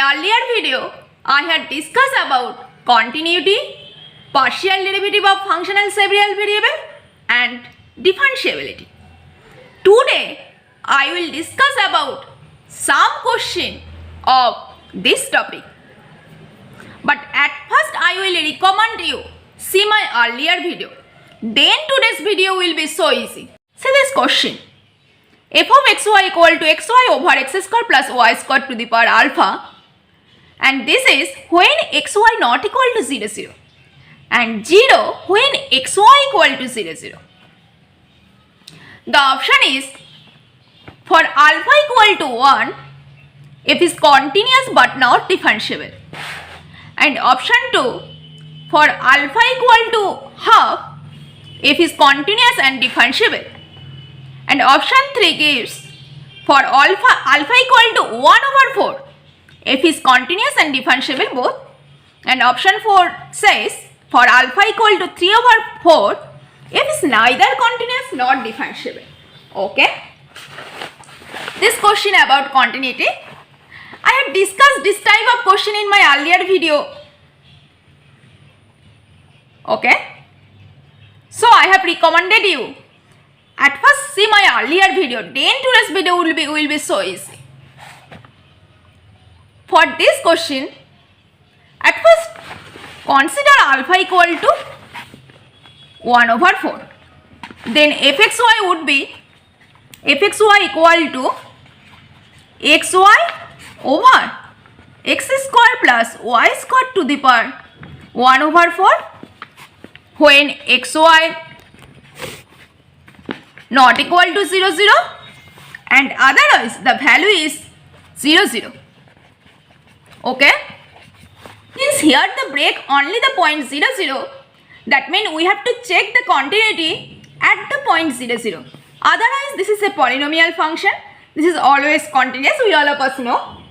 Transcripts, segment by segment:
earlier video, I had discussed about continuity, partial derivative of functional several variable and differentiability. Today, I will discuss about some question of this topic. But at first, I will recommend you see my earlier video. Then today's video will be so easy. See this question. F of xy equal to xy over x square plus y square to the power alpha, and this is when xy not equal to 0 0 and 0 when xy equal to 0 0. The option is for alpha equal to 1 f is continuous but not differentiable, and option 2 for alpha equal to half f is continuous and differentiable, and option 3 gives for alpha equal to 1 over 4 f is continuous and differentiable both, and option 4 says for alpha equal to 3 over 4 f is neither continuous nor differentiable. Okay, this question about continuity, I had discussed this type of question in my earlier video. Okay, so I have recommended you at first see my earlier video, then today's video will be so easy. For this question, at first consider alpha equal to 1 over 4. Then fxy would be fxy equal to xy over x square plus y square to the power 1 over 4 when xy not equal to 0 0 and otherwise the value is 0 0. Okay, since here the break only the point 0 0, that means we have to check the continuity at the point 0 0. Otherwise this is a polynomial function, this is always continuous, we all of us know.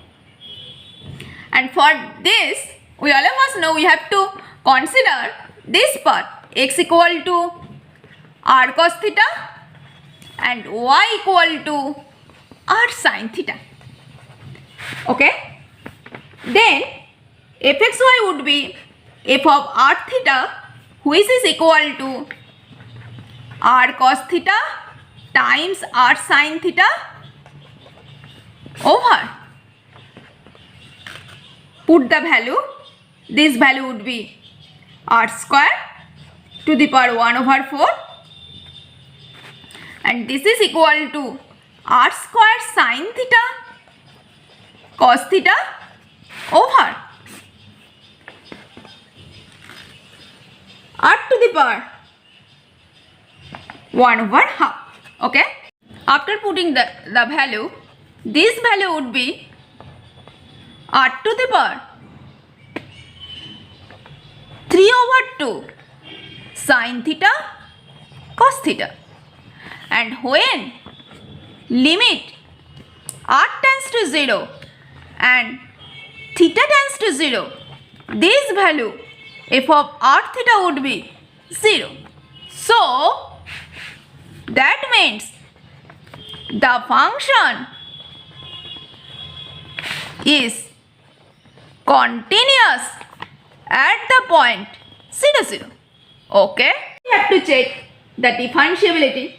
And for this we all of us know we have to consider this part x equal to r cos theta and y equal to r sin theta. Okay, then fxy would be f of r theta, which is equal to r cos theta times r sin theta over, put the value, this value would be r square to the power 1 over 4, and this is equal to r square sin theta cos theta over r to the power 1 over half. Okay, after putting the value, this value would be r to the power 3 over 2 sin theta cos theta, and when limit r tends to 0 and theta tends to 0, this value f of r theta would be 0. So that means the function is continuous at the point 0 0. Okay, we have to check the differentiability.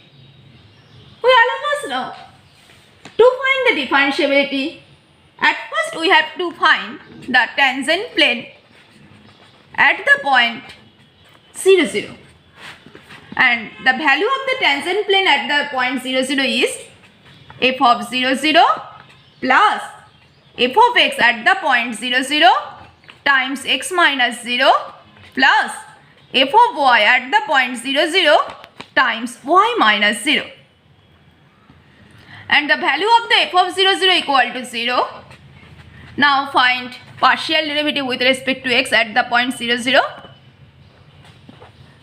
We all of us know to find the differentiability, at first we have to find the tangent plane at the point 0 0, and the value of the tangent plane at the point 0 0 is f of 0 0 plus f of x at the point 0 0 times x minus 0 plus f of y at the point 0 0 times y minus 0, and the value of the f of 0 0 equal to 0. Now find partial derivative with respect to x at the point 0 0.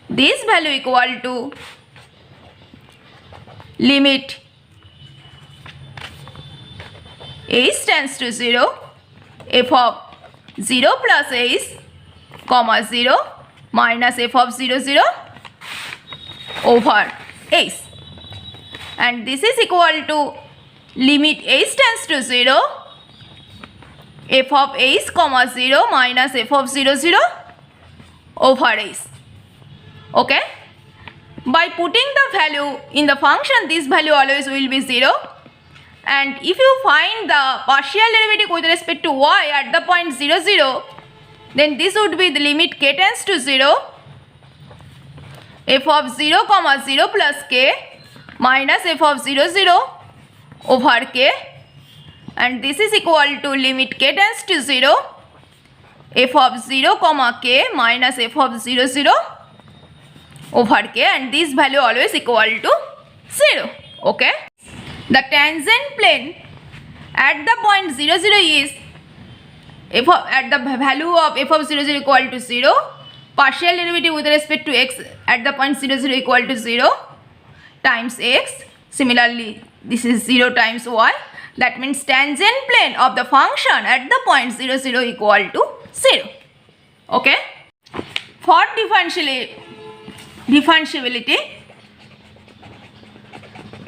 This value equal to limit h tends to 0 f of 0 plus h comma 0 minus f of 0 0 over h, and this is equal to limit h tends to 0 f of h comma 0 minus f of 0 0 over h. Okay, by putting the value in the function, this value always will be 0, and if you find the partial derivative with respect to y at the point 0 0, then this would be the limit k tends to 0, f of 0 comma 0 plus k minus f of 0 0 over k, and this is equal to limit k tends to 0, f of 0 comma k minus f of 0 0 over k, and this value always equal to 0. Okay, the tangent plane at the point 0 0 is f of, at the value of f of 0 0 equal to 0, partial derivative with respect to x at the point 0 0 equal to 0 times x. Similarly, this is 0 times y. That means tangent plane of the function at the point 0 0 equal to 0. Okay, for differentiability,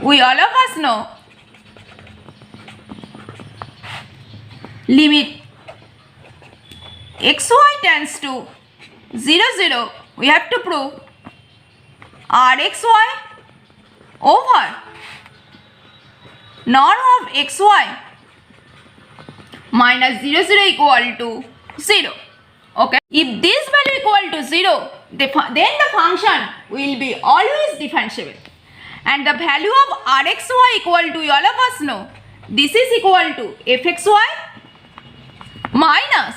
we all of us know limit xy tends to 0 0, we have to prove rxy over norm of xy minus 0 0 equal to 0. Okay, if this value equal to 0, then the function will be always differentiable, and the value of rxy equal to, all of us know, this is equal to fxy minus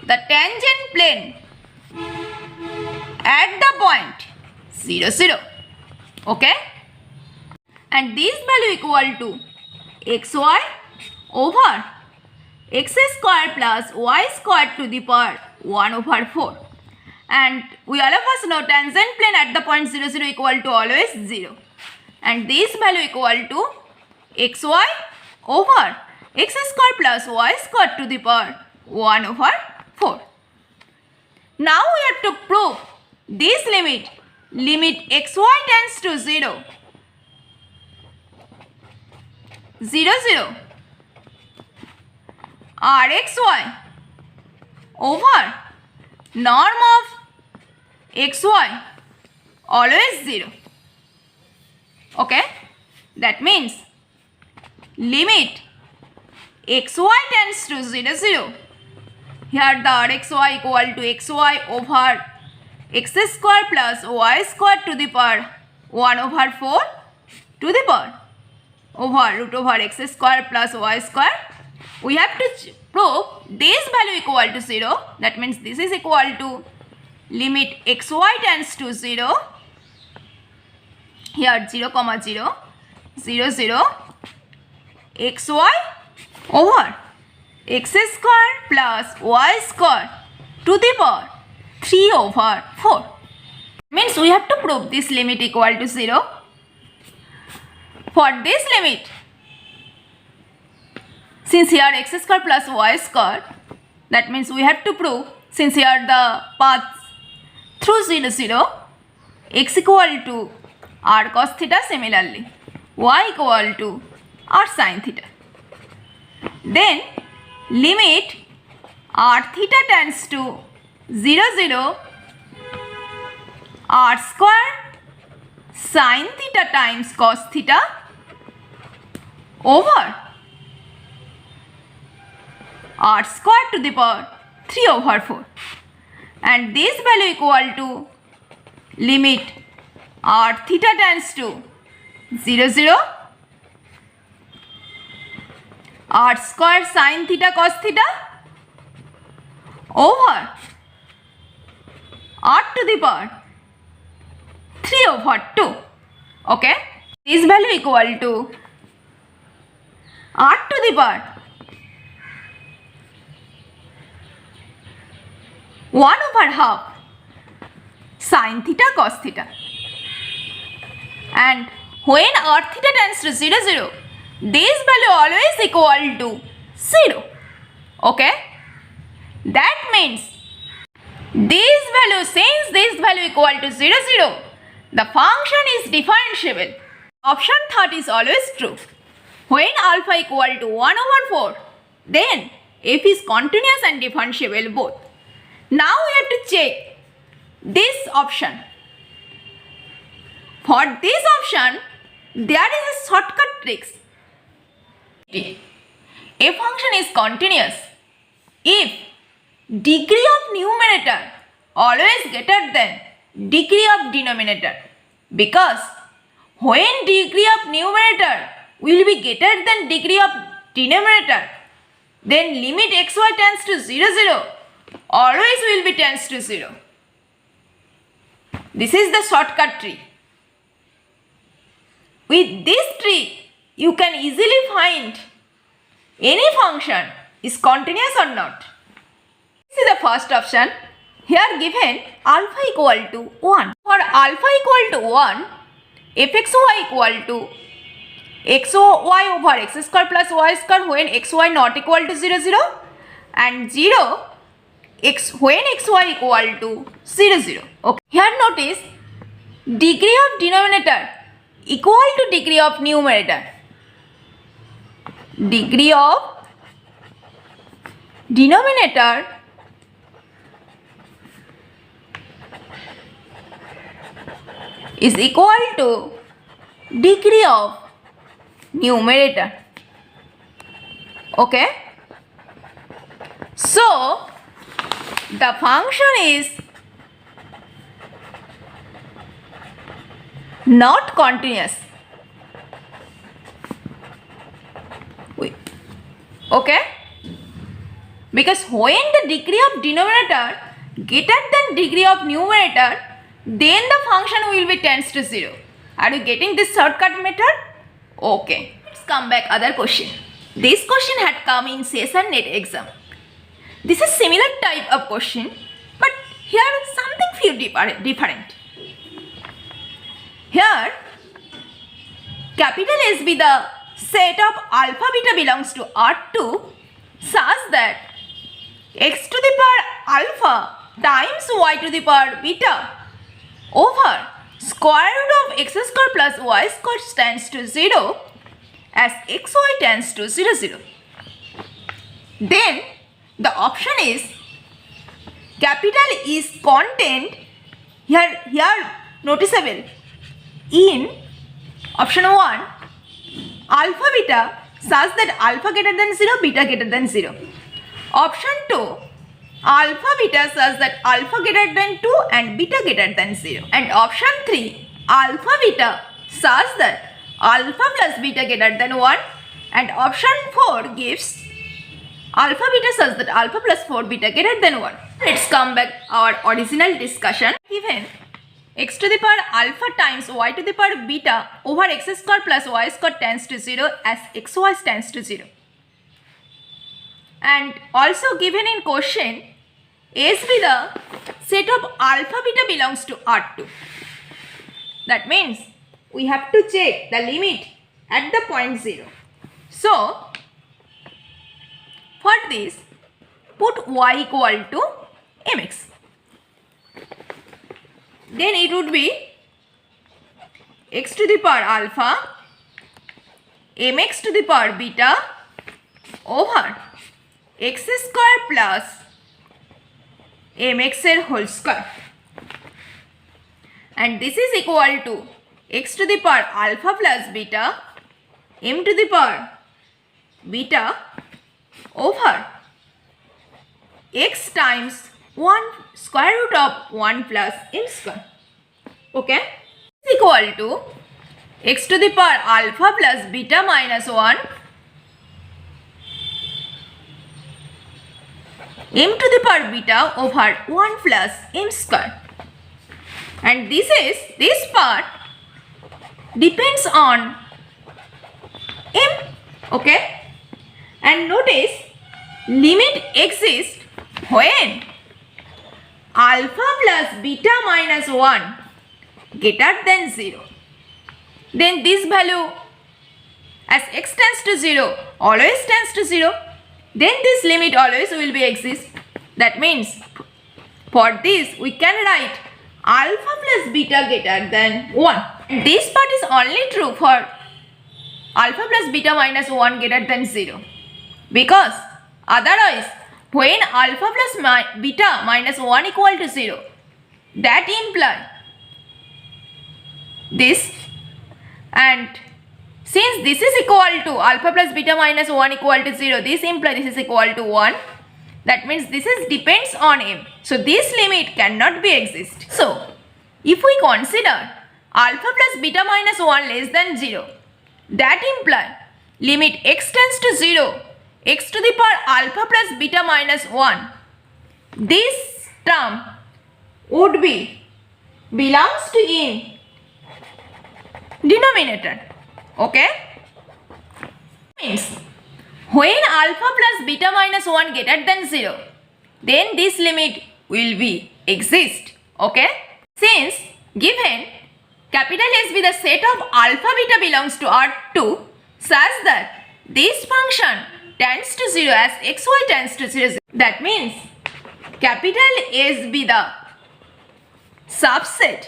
the tangent plane at the point 0 0. Okay, and this value equal to xy over x square plus y square to the power 1 over 4, and we all of us know tangent plane at the point 0 0 equal to always 0, and this value equal to xy over x square plus y square to the power 1 over 4. Now we have to prove this limit xy tends to 0 0 0 rxy over norm of xy always 0. Okay, that means limit xy tends to 0 0. Here the rxy equal to xy over x square plus y square to the power 1 over 4 to the power over root over x square plus y square. We have to prove this value equal to 0. That means this is equal to limit xy tends to 0. Here 0 comma 0 0 0 xy over x square plus y square to the power 3 over 4. Means we have to prove this limit equal to 0. For this limit, since here x square plus y square, that means we have to prove, since here the path through 0 0, x equal to r cos theta, similarly y equal to r sin theta. Then limit r theta tends to 0 0 r square sin theta times cos theta over r square to the power 3 over 4, and this value equal to limit r theta tends to 0 0 r square sin theta cos theta over r to the power 3 over 2. Okay, this value equal to r to the power 1 over half sin theta cos theta, and when r theta tends to 0 0, this value always equal to 0. Okay, that means this value, since this value equal to 0 0, the function is differentiable. Option third is always true. When alpha equal to 1 over 4, then f is continuous and differentiable both. Now we have to check this option. For this option, there is a shortcut tricks. A function is continuous if degree of numerator always greater than degree of denominator, because when degree of numerator will be greater than degree of denominator, then limit xy tends to 0, 0 always will be tends to 0. This is the shortcut trick. With this trick, you can easily find any function is continuous or not. This is the first option. Here given alpha equal to 1. For alpha equal to 1, fxy equal to xy over x square plus y square when xy not equal to 0, 0 and 0 when xy equal to 0, 0. Okay. Here notice degree of denominator equal to degree of numerator. Degree of denominator is equal to degree of numerator. Okay. So the function is not continuous. Okay, because when the degree of denominator greater than degree of numerator, then the function will be tends to 0. Are you getting this shortcut method? Okay, let's come back other question. This question had come in session net exam. This is similar type of question, but here something few different. Here capital S be the set of alpha beta belongs to R2 such that x to the power alpha times y to the power beta over square root of x square plus y square tends to 0 as xy tends to 0, 0. Then the option is capital is contained here noticeable in option 1 alpha beta such that alpha greater than 0, beta greater than 0. Option 2 alpha beta such that alpha greater than 2 and beta greater than 0. And option 3 alpha beta such that alpha plus beta greater than 1. And option 4 gives alpha beta such that alpha plus 4 beta greater than 1. Let's come back our original discussion. Given x to the power alpha times y to the power beta over x square plus y square tends to 0 as xy tends to 0. And also given in question S be the set of alpha beta belongs to R2. That means we have to check the limit at the point 0. So for this put y equal to mx. Then it would be x to the power alpha mx to the power beta over x square plus mx whole square, and this is equal to x to the power alpha plus beta m to the power beta over x times 1 square root of 1 plus m square. Okay, is equal to x to the power alpha plus beta minus 1 m to the power beta over 1 plus m square. And this part depends on m. Okay, and notice limit exists when alpha plus beta minus 1 greater than 0. Then this value as x tends to 0 always tends to 0. Then this limit always will be exist. That means for this we can write alpha plus beta greater than 1. And this part is only true for alpha plus beta minus 1 greater than 0. Because Otherwise, when alpha plus beta minus 1 equal to 0, that imply this, and since this is equal to alpha plus beta minus 1 equal to 0, this implies this is equal to 1. That means this is depends on m. So this limit cannot be exist. So if we consider alpha plus beta minus 1 less than 0, that implies limit x tends to 0, x to the power alpha plus beta minus 1. This term would be belongs to in denominator. Okay? Means when alpha plus beta minus 1 greater than 0, then this limit will be exist. Okay? Since given capital S be the set of alpha beta belongs to R2 such that this function tends to 0 as xy tends to 0. That means capital S be the subset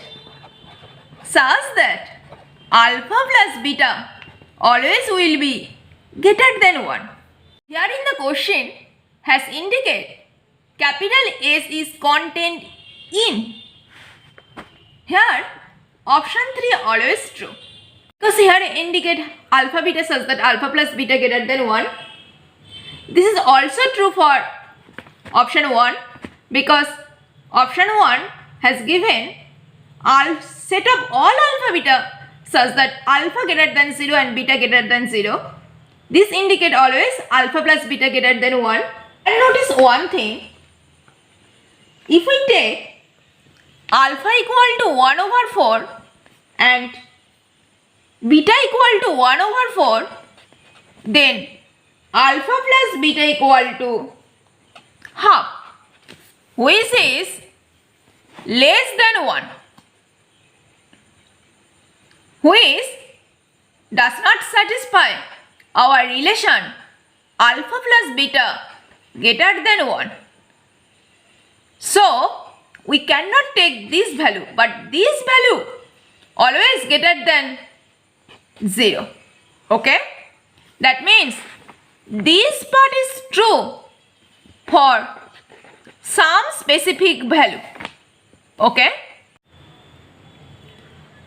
such that alpha plus beta always will be greater than 1. Here in the question has indicated capital S is contained in. Here option 3 always true. Because here indicate alpha beta such that alpha plus beta greater than 1. This is also true for option 1 because option 1 has given set of all alpha beta such that alpha greater than 0 and beta greater than 0. This indicate always alpha plus beta greater than 1. And notice one thing. If we take alpha equal to 1 over 4 and beta equal to 1 over 4, then alpha plus beta equal to half, which is less than 1, which does not satisfy our relation alpha plus beta greater than 1. So we cannot take this value, but this value always greater than 0. Okay? That means this part is true for some specific value. Okay?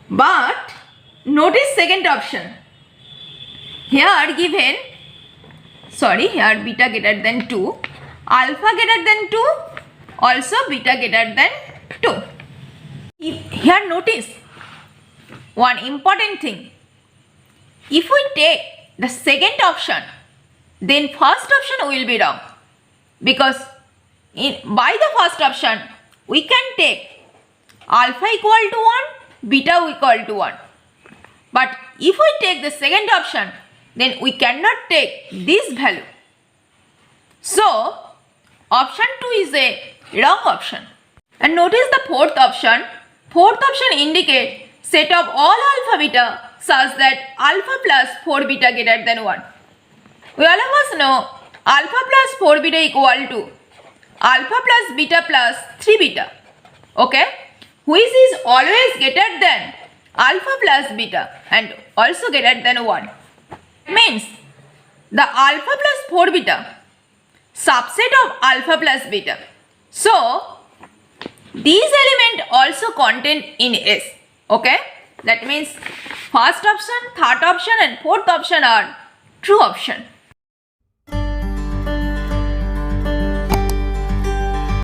But notice second option. Here given, here beta greater than 2, alpha greater than 2, also beta greater than 2. Here notice one important thing. If we take the second option, then first option will be wrong. Because by the first option, we can take alpha equal to 1, beta equal to 1. But if we take the second option, then we cannot take this value. So, option 2 is a wrong option. And notice the fourth option. Fourth option indicates set of all alpha beta such that alpha plus 4 beta greater than 1. We all of us know alpha plus 4 beta equal to alpha plus beta plus 3 beta. Okay? Which is always greater than alpha plus beta and also greater than 1. Means the alpha plus 4 beta subset of alpha plus beta. So these elements also contained in S. Okay? That means first option, third option and fourth option are true option.